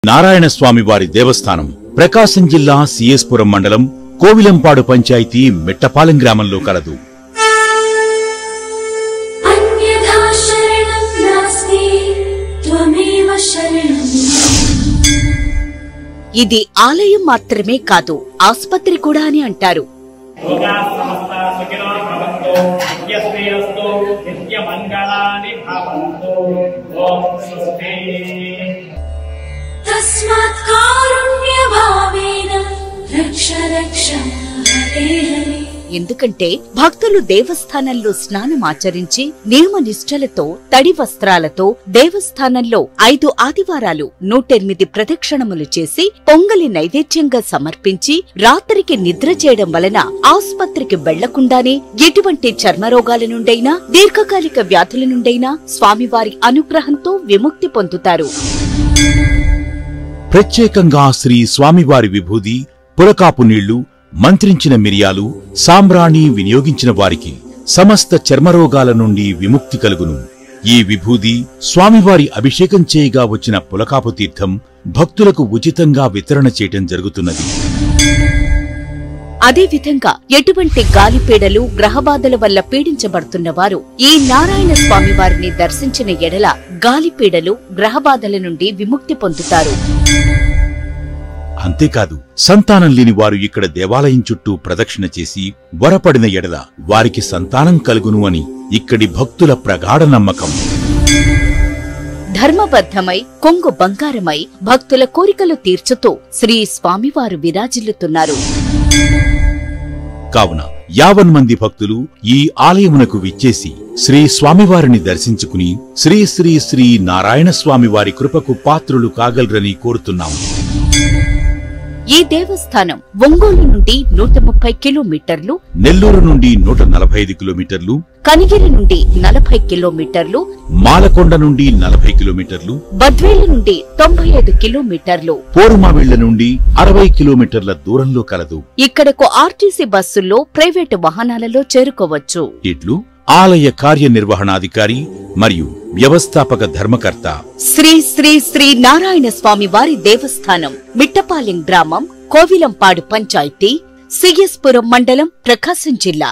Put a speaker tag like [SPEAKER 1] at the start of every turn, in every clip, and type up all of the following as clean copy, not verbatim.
[SPEAKER 1] నారాయణ స్వామి వారి దేవస్థానం ప్రకాశం జిల్లా సిఎస్పురం మండలం కోవిలంపాడు పంచాయతీ మిట్టపాలెం గ్రామంలో కలదు.
[SPEAKER 2] ఇది ఆలయం మాత్రమే కాదు, ఆసుపత్రి కూడా అని అంటారు. ఎందుకంటే భక్తులు దేవస్థానంలో స్నానమాచరించి నియమ నిష్ఠలతో తడి వస్త్రాలతో దేవస్థానంలో 5 ఆదివారాలు 108 ప్రదక్షిణములు చేసి పొంగలి నైవేద్యంగా సమర్పించి రాత్రికి నిద్ర చేయడం వలన ఆసుపత్రికి వెళ్లకుండానే ఎటువంటి చర్మరోగాల నుండైనా దీర్ఘకాలిక వ్యాధుల నుండైనా స్వామివారి అనుగ్రహంతో విముక్తి పొందుతారు.
[SPEAKER 1] ప్రత్యేకంగా శ్రీ స్వామివారి విభూది, పురకాపు నీళ్లు, మంత్రించిన మిరియాలు, సాంబ్రాణి వినియోగించిన వారికి సమస్త చర్మరోగాల నుండి విముక్తి కలుగును. ఈ విభూది స్వామివారి అభిషేకం చేయగా వచ్చిన పులకాపు తీర్థం భక్తులకు ఉచితంగా వితరణ చేయటం జరుగుతున్నది.
[SPEAKER 2] అదేవిధంగా ఎటువంటి గాలిపీడలు, గ్రహబాధల వల్ల పీడించబడుతున్న వారు ఈ నారాయణ స్వామి వారిని దర్శించిన ఎడల గాలిపీడలు, గ్రహబాధల నుండి విముక్తి పొందుతారు.
[SPEAKER 1] అంతేకాదు, సంతానం లేని వారు ఇక్కడ దేవాలయం చుట్టూ ప్రదక్షిణ చేసి వరపడిన ఎడల వారికి సంతానం కలుగును అని ఇక్కడి భక్తుల ప్రగాఢ నమ్మకం.
[SPEAKER 2] ధర్మబద్ధమై కొంగు బంగారమై భక్తుల కోరికలు తీర్చుతూ శ్రీ స్వామివారు విరాజిల్లుతున్నారు.
[SPEAKER 1] కావున 50 మంది భక్తులు ఈ ఆలయమునకు విచ్చేసి శ్రీ స్వామివారిని దర్శించుకుని శ్రీ శ్రీ శ్రీ నారాయణ స్వామివారి కృపకు పాత్రులు కాగలరని కోరుతున్నాము.
[SPEAKER 2] ఈ దేవస్థానం ఒంగోలు నుండి 130 కిలోమీటర్లు,
[SPEAKER 1] నెల్లూరు నుండి 145 కిలోమీటర్లు,
[SPEAKER 2] కనిగిరి నుండి 40 కిలోమీటర్లు,
[SPEAKER 1] మాలకొండ నుండి 40 కిలోమీటర్లు,
[SPEAKER 2] బద్వేలు నుండి 95 కిలోమీటర్లు,
[SPEAKER 1] పోరుమావిళ్ల నుండి 60 కిలోమీటర్ల దూరంలో కలదు.
[SPEAKER 2] ఇక్కడకు ఆర్టీసీ బస్సుల్లో, ప్రైవేటు వాహనాలలో చేరుకోవచ్చు.
[SPEAKER 1] ఇట్లు ఆలయ కార్యనిర్వహణాధికారి మరియు వ్యవస్థాపక ధర్మకర్త
[SPEAKER 2] శ్రీ శ్రీ శ్రీ నారాయణ స్వామి వారి దేవస్థానం, మిట్టపాలెం గ్రామం, కోవిలంపాడు పంచాయతీ, సిఎస్పురం మండలం, ప్రకాశం జిల్లా.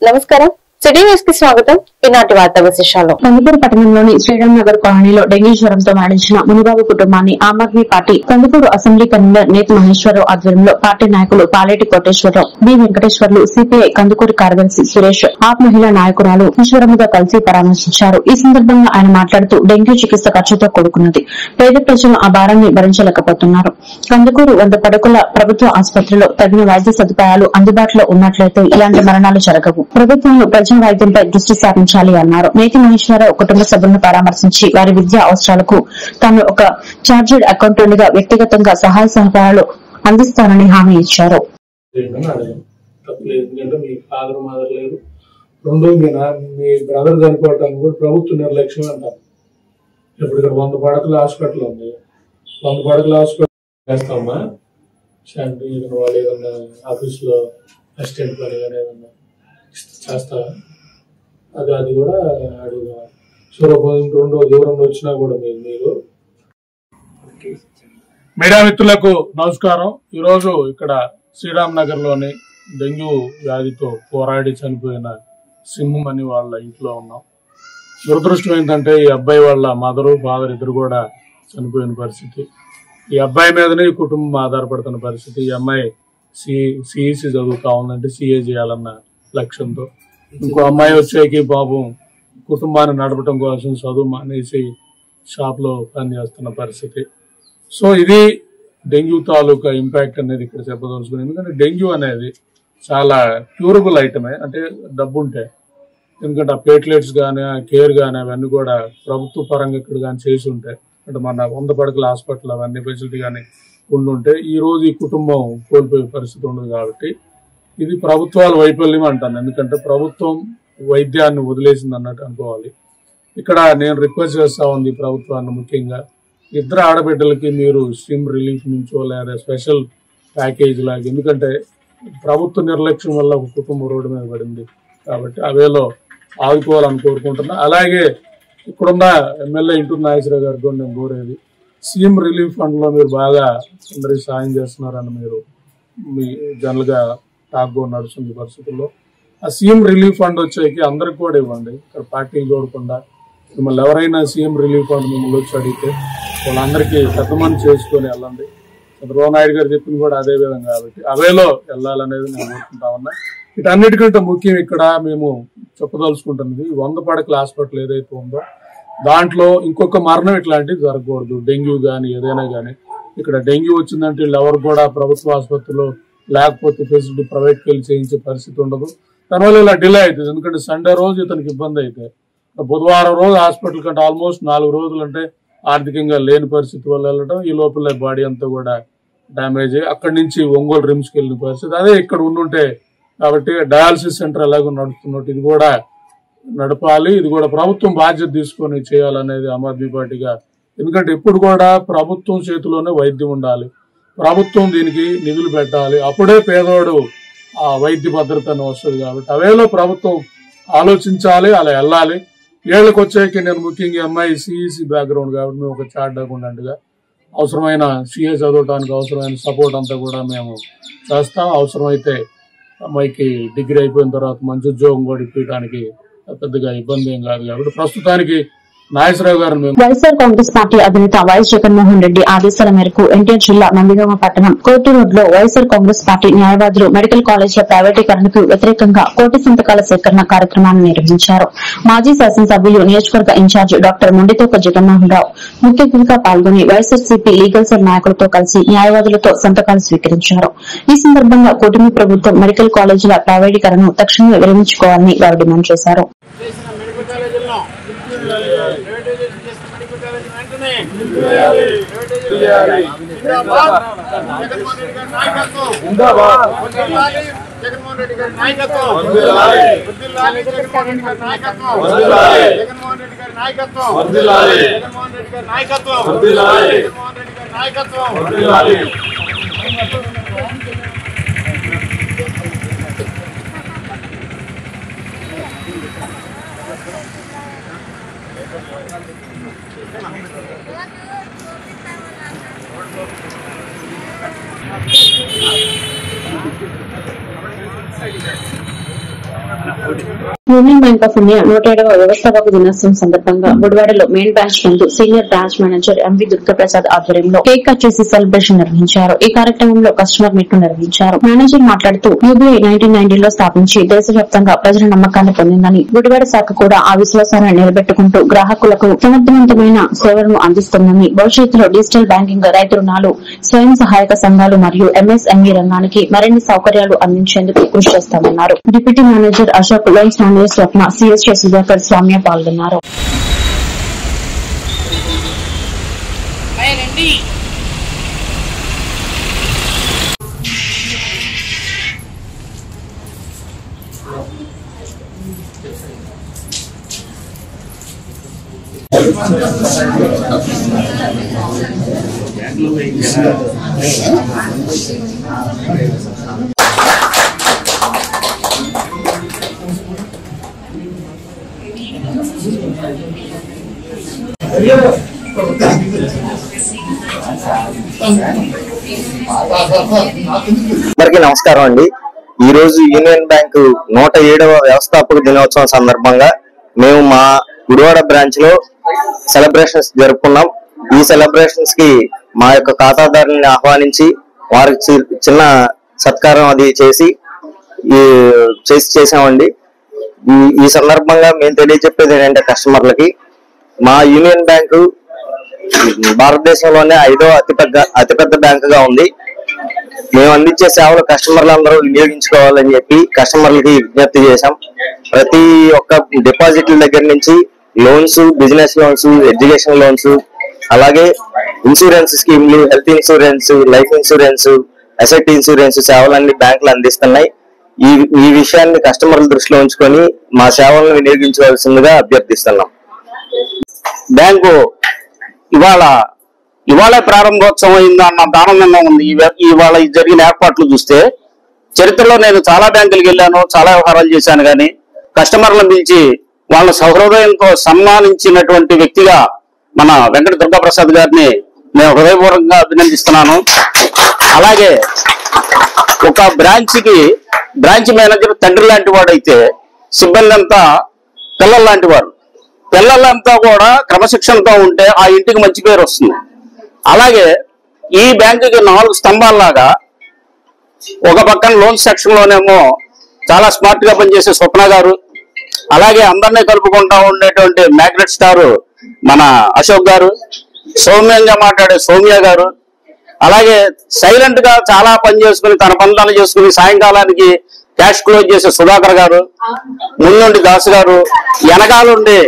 [SPEAKER 3] నమస్కారం, సిటీ న్యూస్ కి స్వాగతం. ఈనాటి వార్తా విశేషాలు. కందుకూరు పట్టణంలోని శ్రీరామ్ నగర్ కాలనీలో డెంగీ జ్వరంతో మరణించిన మునిబాబు కుటుంబాన్ని Aam Aadmi party Kandukur assembly convener Neti Maheswararao ఆధ్వర్యంలో పార్టీ నాయకులు పాలేటి కోటేశ్వరరావు, బి వెంకటేశ్వర్లు, సిపిఐ కందుకూరు కార్యదర్శి సురేష్, ఆప్ మహిళా నాయకురాలు ఈశ్వరమ్మతో కలిసి పరామర్శించారు. ఈ సందర్భంగా ఆయన మాట్లాడుతూ డెంగ్యూ చికిత్స ఖర్చుతో కూడుకున్నది, పేద ప్రజలు ఆ భారాన్ని భరించలేకపోతున్నారు. కందుకూరు 100 పడకల ప్రభుత్వ ఆసుపత్రిలో తగిన వైద్య సదుపాయాలు అందుబాటులో ఉన్నట్లయితే ఇలాంటి మరణాలు జరగవు. ప్రభుత్వంలో ప్రజా వైద్యంపై దృష్టి సారించాలి అన్నారు. నేతి మహేశ్వరరావు కుటుంబ సభ్యులను పరామర్శించి వారి విద్యా అవసరాలకు తాను ఒక చార్టెడ్ అకౌంటెంట్ గా వ్యక్తిగతంగా సహాయ సహకారాలు అందిస్తానని హామీ ఇచ్చారు.
[SPEAKER 4] మీ బ్రదర్ చనిపోవటానికి కూడా ప్రభుత్వ నిర్లక్ష్యం అంటారు. ఇప్పుడు ఇక్కడ 100 పడకల హాస్పిటల్ ఉంది, 100 పడకల హాస్పిటల్ చేస్తామా వాళ్ళు ఏదన్నా ఆఫీస్లో అసిస్టెంట్ పని కానీ ఏదన్నా చేస్తావా? అది కూడా అడుగుదా. సూర్యపోయిన దూరం వచ్చినా కూడా మీరు మీడియా మిత్రులకు నమస్కారం. ఈరోజు ఇక్కడ శ్రీరామ్ నగర్ లోని డెంగ్యూ వ్యాధితో పోరాడి చనిపోయిన సింహం అని వాళ్ళ ఇంట్లో ఉన్నాం. దురదృష్టం ఏంటంటే ఈ అబ్బాయి వాళ్ళ మదరు, ఫాదర్ ఇద్దరు కూడా చనిపోయిన పరిస్థితి. ఈ అబ్బాయి మీదనే ఈ కుటుంబం ఆధారపడుతున్న పరిస్థితి. ఈ అమ్మాయి సిఈసి చదువుతా ఉందంటే సిఏ చేయాలన్న లక్ష్యంతో, ఇంకో అమ్మాయి వచ్చేకి పాపం కుటుంబాన్ని నడపడం కోసం చదువు మానేసి షాప్ లో పనిచేస్తున్న పరిస్థితి. సో ఇది డెంగ్యూ తాలూకా ఇంపాక్ట్ అనేది ఇక్కడ చెప్పదలుచుకున్నాను. ఎందుకంటే డెంగ్యూ అనేది చాలా క్యూరబుల్ ఐటమే, అంటే డబ్బు ఉంటే. ఎందుకంటే ఆ ప్లేట్లెట్స్ కానీ, ఆ కేర్ కానీ అవన్నీ కూడా ప్రభుత్వ పరంగా ఇక్కడ కానీ చేసి ఉంటాయి. అంటే మన 100 పడకల హాస్పిటల్ అవన్నీ ఫెసిలిటీ కానీ ఉండుంటే ఈ రోజు ఈ కుటుంబం కోల్పోయే పరిస్థితి ఉండదు. కాబట్టి ఇది ప్రభుత్వాల వైఫల్యం అంటాను. ఎందుకంటే ప్రభుత్వం వైద్యాన్ని వదిలేసింది అన్నట్టు అనుకోవాలి. ఇక్కడ నేను రిక్వెస్ట్ చేస్తా ఉంది ప్రభుత్వాన్ని, ముఖ్యంగా ఇద్దరు ఆడబిడ్డలకి మీరు స్ట్రీమ్ రిలీఫ్ నుంచో లేదా స్పెషల్ ప్యాకేజ్ లాగా, ఎందుకంటే ప్రభుత్వ నిర్లక్ష్యం వల్ల ఒక కుటుంబం రోడ్డు మీద పడింది కాబట్టి అవేలో ఆదుకోవాలని కోరుకుంటున్నా. అలాగే ఇక్కడున్న ఎమ్మెల్యే ఇంటూరు నాగేశ్వరరావు గారికి కూడా నేను కోరేది, సీఎం రిలీఫ్ ఫండ్ లో మీరు బాగా అందరికి సాయం చేస్తున్నారని మీరు మీ జనరల్ గా టాక్ నడుస్తుంది పరిస్థితుల్లో. ఆ సీఎం రిలీఫ్ ఫండ్ వచ్చేకి అందరికి కూడా ఇవ్వండి, ఇక్కడ పార్టీలు చూడకుండా. మిమ్మల్ని ఎవరైనా సీఎం రిలీఫ్ ఫండ్ మిమ్మల్ని వచ్చి అడిగితే వాళ్ళందరికీ పెద్దమని చేసుకొని వెళ్ళండి. చంద్రబాబు నాయుడు గారు చెప్పింది కూడా అదే విధంగా కాబట్టి అవేలో వెళ్ళాలనేది నేను కోరుకుంటా ఉన్నా. వీటన్నిటికంటే ముఖ్యం ఇక్కడ మేము చెప్పదలుచుకుంటున్నది, 100 పడకల హాస్పిటల్ ఏదైతే ఉందో దాంట్లో ఇంకొక మరణం ఇట్లాంటివి జరగకూడదు. డెంగ్యూ కానీ ఏదైనా కానీ, ఇక్కడ డెంగ్యూ వచ్చిందంటే వీళ్ళు ఎవరు కూడా ప్రభుత్వ ఆసుపత్రిలో లేకపోతే ఫెసిలిటీ ప్రైవేట్కి వెళ్ళి చేయించే పరిస్థితి ఉండదు. దానివల్ల ఇలా డిలే అవుతుంది. ఎందుకంటే సండే రోజు ఇతనికి ఇబ్బంది అయితే బుధవారం రోజు హాస్పిటల్ కంటే ఆల్మోస్ట్ 4 రోజులు అంటే ఆర్థికంగా లేని పరిస్థితి వల్ల వెళ్ళడం, ఈ లోపల బాడీ అంతా కూడా డ్యామేజ్ అయ్యి అక్కడి నుంచి ఒంగోలు రిమ్స్కి వెళ్ళిన పరిస్థితి. అదే ఇక్కడ ఉండుంటే కాబట్టి డయాలసిస్ సెంటర్ ఎలాగో నడుస్తున్నట్టు ఇది కూడా నడపాలి. ఇది కూడా ప్రభుత్వం బాధ్యత తీసుకొని చేయాలనేది ఆమ్ ఆద్మీ పార్టీగా. ఎందుకంటే ఇప్పుడు కూడా ప్రభుత్వం చేతిలోనే వైద్యం ఉండాలి, ప్రభుత్వం దీనికి నిధులు పెట్టాలి, అప్పుడే పేదవాడు ఆ వైద్య భద్రతను వస్తుంది. కాబట్టి అవేలో ప్రభుత్వం ఆలోచించాలి, అలా వెళ్ళాలి. ఏళ్ళకి వచ్చాక నేను ముఖ్యంగా అమ్మాయి సిఈసి బ్యాక్గ్రౌండ్ కాబట్టి మేము ఒక చార్ట్ అకౌంటెంట్గా అవసరమైన సిఏ చదవడానికి అవసరమైన సపోర్ట్ అంతా కూడా మేము చేస్తాం. అవసరమైతే అమ్మాయికి డిగ్రీ అయిపోయిన తర్వాత మంచి ఉద్యోగం కూడా ఇప్పించడానికి పెద్దగా ఇబ్బంది ఏం కాదు. కాబట్టి ప్రస్తుతానికి నాగేశ్వరరావు గారు
[SPEAKER 3] వైఎస్ఆర్ కాంగ్రెస్ పార్టీ అధినేత వైఎస్ జగన్మోహన్ రెడ్డి ఆదేశాల మేరకు ఎన్టీఆర్ జిల్లా నందిగామ పట్టణం కోర్టు రోడ్ లో వైఎస్ఆర్ కాంగ్రెస్ పార్టీ న్యాయవాదులు మెడికల్ కాలేజీల ప్రైవేటీకరణకు వ్యతిరేకంగా కోటి సంతకాల సేకరణ కార్యక్రమాన్ని నిర్వహించారు. మాజీ శాసనసభ్యులు నియోజకవర్గ ఇన్ఛార్జ్ డాక్టర్ మొండితోక జగన్మోహన్ రావు ముఖ్య అతిథిగా పాల్గొని వైఎస్ఆర్సీపీ లీగల్ సెల్ నాయకులతో కలిసి న్యాయవాదులతో సంతకాలు స్వీకరించారు. ఈ సందర్భంగా కూటమి ప్రభుత్వం మెడికల్ కాలేజీల ప్రైవేటీకరణను తక్షణమే విరమించుకోవాలని వారు డిమాండ్ చేశారు.
[SPEAKER 5] జగన్మోహన్ రెడ్డి గారి నాయకత్వం, జగన్మోహన్ రెడ్డి గారి నాయకత్వం, జగన్మోహన్ రెడ్డి గారి నాయకత్వం, జగన్మోహన్ రెడ్డి గారి నాయకత్వం, జగన్మోహన్ రెడ్డి గారి నాయకత్వం.
[SPEAKER 3] యూనియన్ బ్యాంక్ ఆఫ్ ఇండియా 107వ వ్యవస్థాపక దినోత్సవం సందర్భంగా గుడివాడలో మెయిన్ బ్రాంచ్ నందు senior branch manager MV Durgaprasad ఆధ్వర్యంలో కేక్ కట్ చేసి సెలబ్రేషన్ నిర్వహించారు. ఈ కార్యక్రమంలో కస్టమర్ మీట్ నిర్వహించారు. మేనేజర్ మాట్లాడుతూ యూబీఐ 1990లో స్థాపించి దేశవ్యాప్తంగా ప్రజల నమ్మకాన్ని పొందిందని, గుడివాడ శాఖ కూడా ఆ విశ్వాసాన్ని నిలబెట్టుకుంటూ గ్రాహకులకు సమర్థవంతమైన సేవలను అందిస్తుందని, భవిష్యత్తులో డిజిటల్ బ్యాంకింగ్, రైతు రుణాలు, స్వయం సహాయక సంఘాలు మరియు ఎంఎస్ఎంఈ రంగానికి మరిన్ని సౌకర్యాలు అందించేందుకు కృషి చేస్తామన్నారు. Deputy manager Ashok, loans manager Swapna, CSK Sudhakar, Swamya పాల్గొన్నారు.
[SPEAKER 6] అందరికీ నమస్కారం అండి. ఈ రోజు యూనియన్ బ్యాంకు 107వ వ్యవస్థాపక దినోత్సవం సందర్భంగా మేము మా గుడివాడ బ్రాంచ్ లో సెలబ్రేషన్స్ జరుపుకున్నాం. ఈ సెలబ్రేషన్స్ కి మా యొక్క ఖాతాదారుని ఆహ్వానించి వారికి చిన్న సత్కారం అది చేసామండి. ఈ సందర్భంగా మేము తెలియజెప్పేది ఏంటంటే కస్టమర్లకి, మా యూనియన్ బ్యాంకు భారతదేశంలోనే 5వ అతిపెద్ద బ్యాంకుగా ఉంది. మేము అందించే సేవలు కస్టమర్లందరూ వినియోగించుకోవాలని చెప్పి కస్టమర్లకి విజ్ఞప్తి చేశాం. ప్రతి ఒక్క డిపాజిట్ల దగ్గర నుంచి loans, business loans, education loans, అలాగే ఇన్సూరెన్స్ స్కీమ్లు, health insurance, life insurance, asset insurance సేవలన్నీ బ్యాంకులు అందిస్తున్నాయి. ఈ విషయాన్ని కస్టమర్ల దృష్టిలో ఉంచుకొని మా సేవలను వినియోగించవలసిందిగా అభ్యర్థిస్తున్నాం. బ్యాంకు ఇవాళ
[SPEAKER 7] ఇవాళ ప్రారంభోత్సవం అయింది అన్నంత ఆనందంగా ఉంది. ఇవాళ జరిగిన ఏర్పాట్లు చూస్తే చరిత్రలో నేను చాలా బ్యాంకులకు వెళ్ళాను, చాలా వ్యవహారాలు చేశాను, కానీ కస్టమర్లను పిలిచి వాళ్ళ సౌహృదయంతో సన్మానించినటువంటి వ్యక్తిగా మన వెంకట దుర్గాప్రసాద్ గారిని నేను హృదయపూర్వకంగా అభినందిస్తున్నాను. అలాగే ఒక బ్రాంచ్ మేనేజర్ తండ్రి లాంటి వాడైతే సిబ్బంది అంతా పిల్లలు లాంటి వారు. పిల్లలంతా కూడా క్రమశిక్షణతో ఉంటే ఆ ఇంటికి మంచి పేరు వస్తుంది. అలాగే ఈ బ్యాంకుకి 4 స్తంభాల్లాగా ఒక పక్కన లోన్ సెక్షన్ లోనేమో చాలా స్మార్ట్ గా పనిచేసే స్వప్న గారు, అలాగే అందరినీ కలుపుకుంటా ఉండేటువంటి మ్యాగ్నెట్ స్టార్ మన అశోక్ గారు, సౌమ్యంగా మాట్లాడే సౌమ్య గారు, అలాగే సైలెంట్ గా చాలా పని చేసుకుని తన పనులు చేసుకుని సాయంకాలానికి క్యాష్ క్లోజ్ చేసే సుధాకర్ గారు, ముందుండి దాసు గారు, వెనకాలండి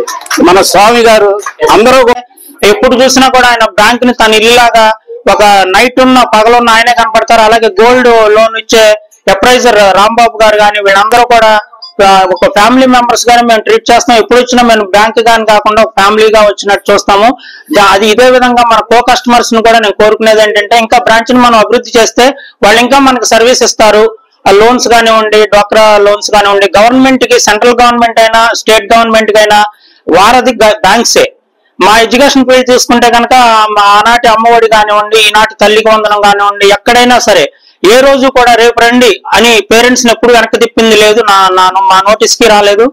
[SPEAKER 7] మన స్వామి గారు, అందరూ
[SPEAKER 8] ఎప్పుడు చూసినా కూడా ఆయన బ్యాంక్ ని తన ఇల్లులాగా ఒక నైట్ ఉన్న పగలున్న ఆయనే కనపడతారు. అలాగే గోల్డ్ లోన్ ఇచ్చే అప్రైజర్ రాంబాబు గారు కానీ వీళ్ళందరూ కూడా ఒక ఫ్యామిలీ మెంబర్స్ గానీ మేము ట్రీట్ చేస్తాం. ఎప్పుడు వచ్చినా మేము బ్యాంక్ గాని కాకుండా ఒక ఫ్యామిలీగా వచ్చినట్టు చూస్తాము. అది ఇదే విధంగా మన కో కస్టమర్స్ ని కూడా నేను కోరుకునేది ఏంటంటే ఇంకా బ్రాంచ్ ని మనం అభివృద్ధి చేస్తే వాళ్ళు ఇంకా మనకు సర్వీస్ ఇస్తారు. లోన్స్ కానివ్వండి, డ్వాక్రా లోన్స్ కానివ్వండి, గవర్నమెంట్ కి సెంట్రల్ గవర్నమెంట్ అయినా స్టేట్ గవర్నమెంట్ కి అయినా వారధి బ్యాంక్సే. మా ఎడ్యుకేషన్ ఫీల్డ్ తీసుకుంటే కనుక ఆనాటి అమ్మఒడి కానివ్వండి, ఈనాటి తల్లికి వందనం కానివ్వండి, ఎక్కడైనా సరే ఏ రోజు కూడా రేపు రండి అని పేరెంట్స్ ని ఎప్పుడు వెనక్కి తిప్పింది లేదు, మా నోటీస్ కి రాలేదు.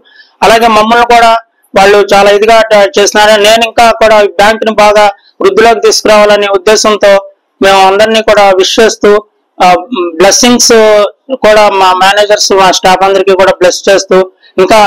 [SPEAKER 8] అలాగే మమ్మల్ని కూడా వాళ్ళు చాలా ఇదిగా చేస్తున్నారు. నేను ఇంకా కూడా బ్యాంక్ ని బాగా వృద్ధిలోకి తీసుకురావాలనే ఉద్దేశంతో మేము అందరినీ కూడా విష్ చేస్తూ బ్లెస్సింగ్స్ కూడా మా మేనేజర్స్ మా స్టాఫ్ అందరికీ కూడా బ్లెస్ చేస్తూ ఇంకా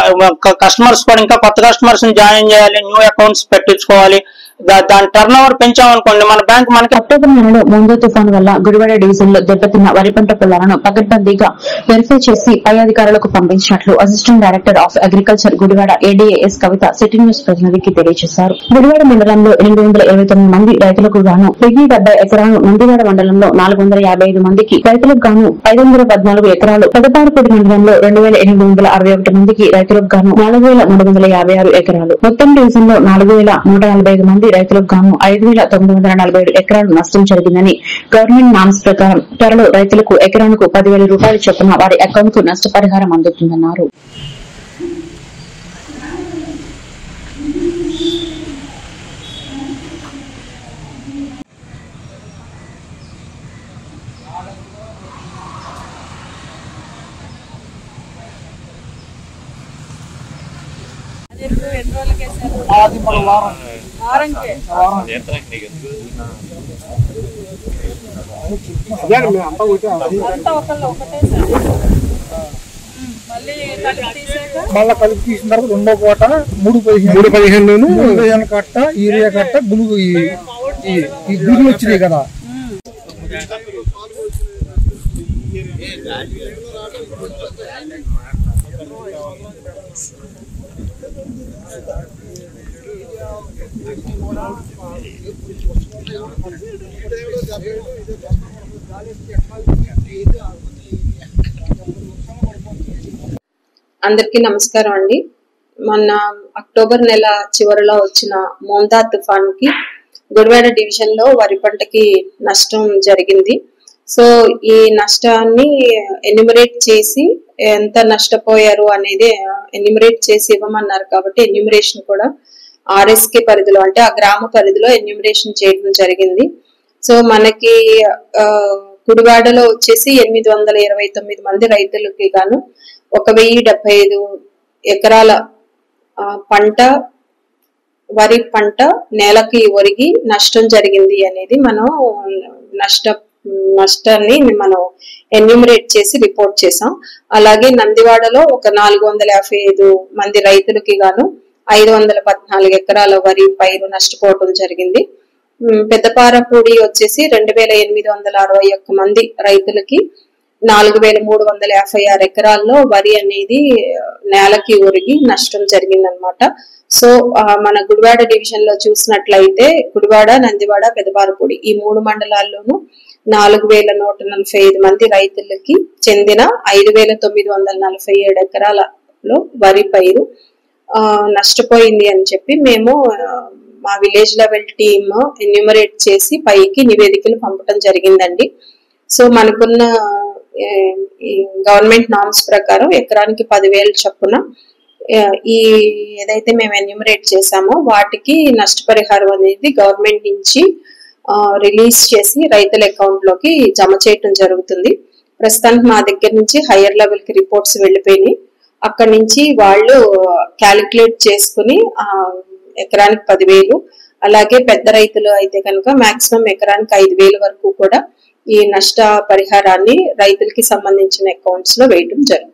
[SPEAKER 8] కస్టమర్స్ కూడా ఇంకా కొత్త కస్టమర్స్ ని జాయిన్ చేయాలి, న్యూ అకౌంట్స్ పెట్టించుకోవాలి. దాని టర్న్ ఓవర్ పెంచామనుకోండి మన బ్యాంక్ మనకి.
[SPEAKER 3] అక్టోబర్ నెలలో మోందో తుఫాను వల్ల గుడివాడ డివిజన్ లో దెబ్బతిన్న వరి పంట పొలాలను పకడ్బందీగా వెరిఫై చేసి పై అధికారులకు పంపించినట్లు assistant director of agriculture Gudivada ADAs Kavitha city news ప్రతినిధికి తెలియజేశారు. గుడివాడ మండలంలో 829 మంది రైతులకు గాను 1070 ఎకరాలు, నందివాడ మండలంలో 455 మందికి రైతులకు గాను 514 ఎకరాలు, పెదపారపూడి మండలంలో 2861 మందికి రైతులకు గాను 4356 ఎకరాలు, మొత్తం డివిజన్ లో 4145 మంది రైతులకు గాను 5947 ఎకరాలు నష్టం జరిగిందని గవర్నమెంట్ నామ్స్ ప్రకారం త్వరలో రైతులకు ఎకరానికి 10,000 రూపాయలు చొప్పున వారి అకౌంట్ కు నష్టపరిహారం అందుతుందన్నారు.
[SPEAKER 9] మళ్ళా కలిపి తీసిన తర్వాత రెండో పూట 315 కట్ట యూరియా కట్ట గులుగు ఈ గురులు వచ్చినాయి కదా.
[SPEAKER 10] అందరికీ నమస్కారం అండి. మొన్న అక్టోబర్ నెల చివరిలో వచ్చిన మోందా తుఫాన్ కి గుడివాడ డివిజన్ లో వరి పంటకి నష్టం జరిగింది. సో ఈ నష్టాన్ని ఎన్యూమరేట్ చేసి ఎంత నష్టపోయారు అనేది ఎన్యూమరేట్ చేసి ఇవ్వమన్నారు కాబట్టి ఎన్యూమరేషన్ కూడా ఆర్ఎస్కే పరిధిలో అంటే ఆ గ్రామ పరిధిలో ఎన్యూమరేషన్ చేయడం జరిగింది. సో మనకి గుడివాడలో వచ్చేసి 829 మంది రైతులకి గాను 1075 ఎకరాల పంట వరి పంట నేలకి ఒరిగి నష్టం జరిగింది అనేది మనం నష్టాన్ని మనం ఎన్యూమరేట్ చేసి రిపోర్ట్ చేసాం. అలాగే నందివాడలో ఒక 455 మంది రైతులకి గాను 514 ఎకరాల వరి పైరు నష్టపోవడం జరిగింది. పెద్దపారపూడి వచ్చేసి 2861 మంది రైతులకి 4356 ఎకరాల్లో వరి అనేది నేలకి ఒరిగి నష్టం జరిగిందనమాట. సో మన గుడివాడ డివిజన్ లో చూసినట్లయితే గుడివాడ, నందివాడ, పెదపారపూడి ఈ 3 మండలాల్లోనూ 4145 మంది రైతులకి చెందిన 5947 ఎకరాలలో వరి పైరు నష్టపోయింది అని చెప్పి మేము మా విలేజ్ లెవెల్ టీమ్ ఎన్యూమరేట్ చేసి పైకి నివేదికలు పంపడం జరిగిందండి. సో మనకున్న గవర్నమెంట్ నామ్స్ ప్రకారం ఎకరానికి 10,000 చొప్పున ఈ ఏదైతే మేము ఎన్యూమరేట్ చేసామో వాటికి నష్టపరిహారం అనేది గవర్నమెంట్ నుంచి రిలీజ్ చేసి రైతుల అకౌంట్ లోకి జమ చేయటం జరుగుతుంది. ప్రస్తుతానికి మా దగ్గర నుంచి హైయర్ లెవెల్ కి రిపోర్ట్స్ వెళ్ళిపోయినాయి. అక్కడి నుంచి వాళ్ళు క్యాలిక్యులేట్ చేసుకుని ఎకరానికి 10,000, అలాగే పెద్ద రైతులు అయితే కనుక మాక్సిమం ఎకరానికి 5,000 వరకు కూడా ఈ నష్ట పరిహారాన్ని రైతులకి సంబంధించిన అకౌంట్స్ లో వేయటం జరుగుతుంది.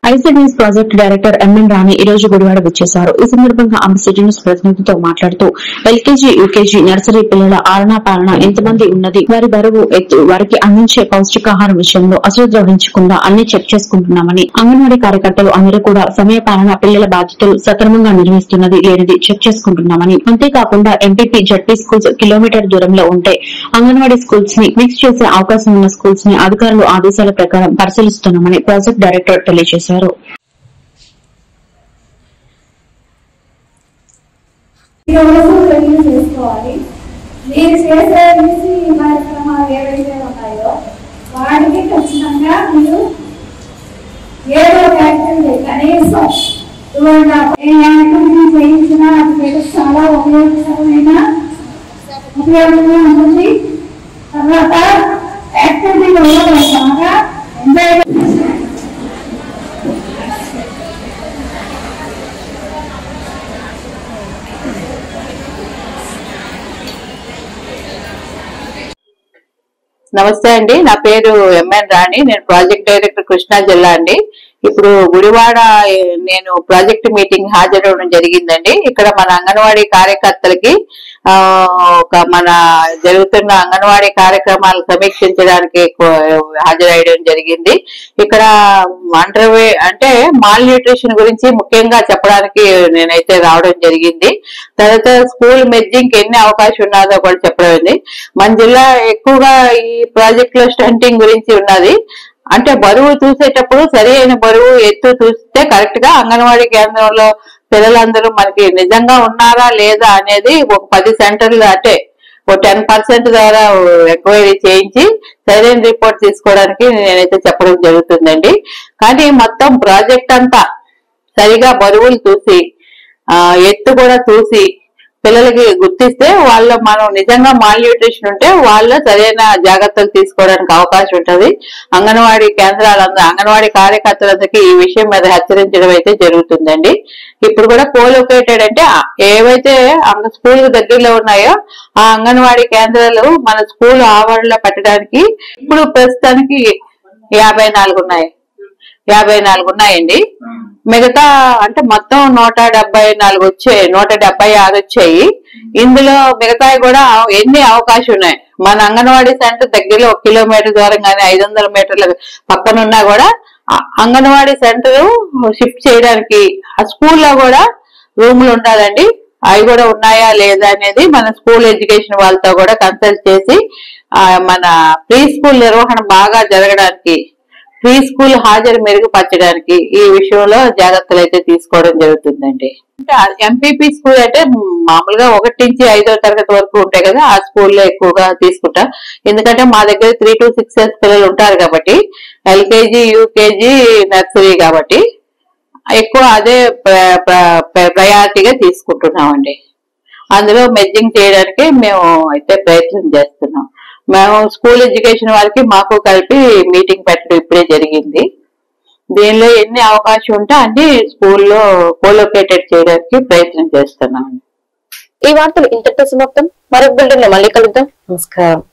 [SPEAKER 3] ఐసిడిఎస్ ప్రాజెక్టు డైరెక్టర్ ఎంఎన్ రాణి ఈ రోజు గుడివాడ వచ్చేశారు. ఈ సందర్భంగా ఆమె సిటీ ప్రతినిధితో మాట్లాడుతూ ఎల్కేజీ, యూకేజీ, నర్సరీ పిల్లల ఆలనా పాలన ఎంతమంది ఉన్నది, వారి బరువు, ఎత్తు, వారికి అందించే పౌష్టికాహారం విషయంలో అశ్రద్ధ వహించకుండా అన్ని చెక్ చేసుకుంటున్నామని, అంగన్వాడీ కార్యకర్తలు అందరూ కూడా సమయ పాలన, పిల్లల బాధ్యతలు సక్రమంగా నిర్వహిస్తున్నది లేనిది చెక్ చేసుకుంటున్నామని, అంతేకాకుండా ఎంపీపీ, జడ్పీ స్కూల్స్ కిలోమీటర్ దూరంలో ఉంటే అంగన్వాడీ స్కూల్స్ ని మిక్స్ చేసే అవకాశం ఉన్న స్కూల్స్ ని అధికారులు ఆదేశాల ప్రకారం పరిశీలిస్తున్నామని ప్రాజెక్ట్ డైరెక్టర్ తెలియజేశారు.
[SPEAKER 11] చేసుకోవాలి. మీరు చేసే కార్యక్రమాలు ఏవైతే ఉన్నాయో వాటికి ఖచ్చితంగా మీరు ఏదో యాక్టివిటీ కనీసం యాక్టివిటీ చేయించినా అది చాలా ఉపయోగంగా ఉంటుంది. తర్వాత యాక్టివిటీ బాగా ఎంజాయ్
[SPEAKER 12] నమస్తే అండి, నా పేరు ఎంఎన్ రాణి. నేను ప్రాజెక్ట్ డైరెక్టర్ కృష్ణా జిల్లా అండి. ఇప్పుడు గుడివాడ నేను ప్రాజెక్ట్ మీటింగ్ హాజరవడం జరిగిందండి. ఇక్కడ మన అంగన్వాడీ కార్యకర్తలకి మన జరుగుతున్న అంగన్వాడీ కార్యక్రమాలు సమీక్షించడానికి హాజరయ్యడం జరిగింది. ఇక్కడ అండర్వే అంటే మాల్ న్యూట్రిషన్ గురించి ముఖ్యంగా చెప్పడానికి నేనైతే రావడం జరిగింది. తర్వాత స్కూల్ మెర్జింగ్ ఎన్ని అవకాశం ఉన్నదో కూడా చెప్పడం. మన జిల్లా ఎక్కువగా ఈ ప్రాజెక్ట్ లో స్టంటింగ్ గురించి ఉన్నది. అంటే బరువు చూసేటప్పుడు సరి అయిన బరువు, ఎత్తు చూస్తే కరెక్ట్ గా అంగన్వాడీ కేంద్రంలో పిల్లలందరూ మనకి నిజంగా ఉన్నారా లేదా అనేది ఒక 10 సెంటర్లు అంటే ఒక 10% ద్వారా ఎంక్వైరీ చేయించి సరైన రిపోర్ట్ తీసుకోవడానికి నేనైతే చెప్పడం జరుగుతుందండి. కానీ మొత్తం ప్రాజెక్ట్ అంతా సరిగా బరువులు చూసి ఎత్తు కూడా చూసి పిల్లలకి గుర్తిస్తే వాళ్ళు మనం నిజంగా మాల్ న్యూట్రిషన్ ఉంటే వాళ్ళు సరైన జాగ్రత్తలు తీసుకోవడానికి అవకాశం ఉంటుంది. అంగన్వాడీ అంగన్వాడీ కార్యకర్తలందరికీ ఈ విషయం మీద హెచ్చరించడం అయితే జరుగుతుందండి. ఇప్పుడు కూడా కోలొకేటెడ్ అంటే ఏవైతే స్కూల్ దగ్గరలో ఉన్నాయో ఆ అంగన్వాడీ కేంద్రాలు మన స్కూల్ ఆవరణలో పెట్టడానికి ఇప్పుడు ప్రస్తుతానికి 54 ఉన్నాయి. 54 ఉన్నాయండి. మిగతా అంటే మొత్తం 174 వచ్చాయి, 176 వచ్చాయి. ఇందులో మిగతా కూడా ఎన్ని అవకాశం ఉన్నాయి. మన అంగన్వాడీ సెంటర్ దగ్గరలో 1 కిలోమీటర్ దూరం కానీ 500 మీటర్ల పక్కన ఉన్నా కూడా అంగన్వాడీ సెంటర్ షిఫ్ట్ చేయడానికి ఆ స్కూల్లో కూడా రూములు ఉండాలండి. అవి కూడా ఉన్నాయా లేదా అనేది మన స్కూల్ ఎడ్యుకేషన్ వాళ్ళతో కూడా కన్సల్ట్ చేసి మన ప్రీ స్కూల్ నిర్వహణ బాగా జరగడానికి, ప్రీ స్కూల్ హాజరు మెరుగుపరచడానికి ఈ విషయంలో జాగ్రత్తలు అయితే తీసుకోవడం జరుగుతుందండి. అంటే ఎంపీపీ స్కూల్ అంటే మామూలుగా 1 నుంచి 5వ తరగతి వరకు ఉంటాయి కదా, ఆ స్కూల్లో ఎక్కువగా తీసుకుంటాం. ఎందుకంటే మా దగ్గర 3 to 6 years పిల్లలు ఉంటారు కాబట్టి, ఎల్కేజీ, యూకేజీ, నర్సరీ కాబట్టి ఎక్కువ అదే ప్రయారిటీగా తీసుకుంటున్నామండి. అందులో మెర్జింగ్ చేయడానికి మేము అయితే ప్రయత్నం చేస్తున్నాం. మేము స్కూల్ ఎడ్యుకేషన్ వారికి మాకు కలిపి మీటింగ్ పెట్టడం ఇప్పుడే జరిగింది. దీనిలో ఎన్ని అవకాశం ఉంటే అన్ని స్కూల్లో కోలొకేటెడ్ చేయడానికి ప్రయత్నం చేస్తున్నాం.
[SPEAKER 3] ఈ వార్తలు ఇంతటితో సమాప్తం. మరొక బిల్డర్ లో మళ్ళీ కలుద్దాం. నమస్కారం.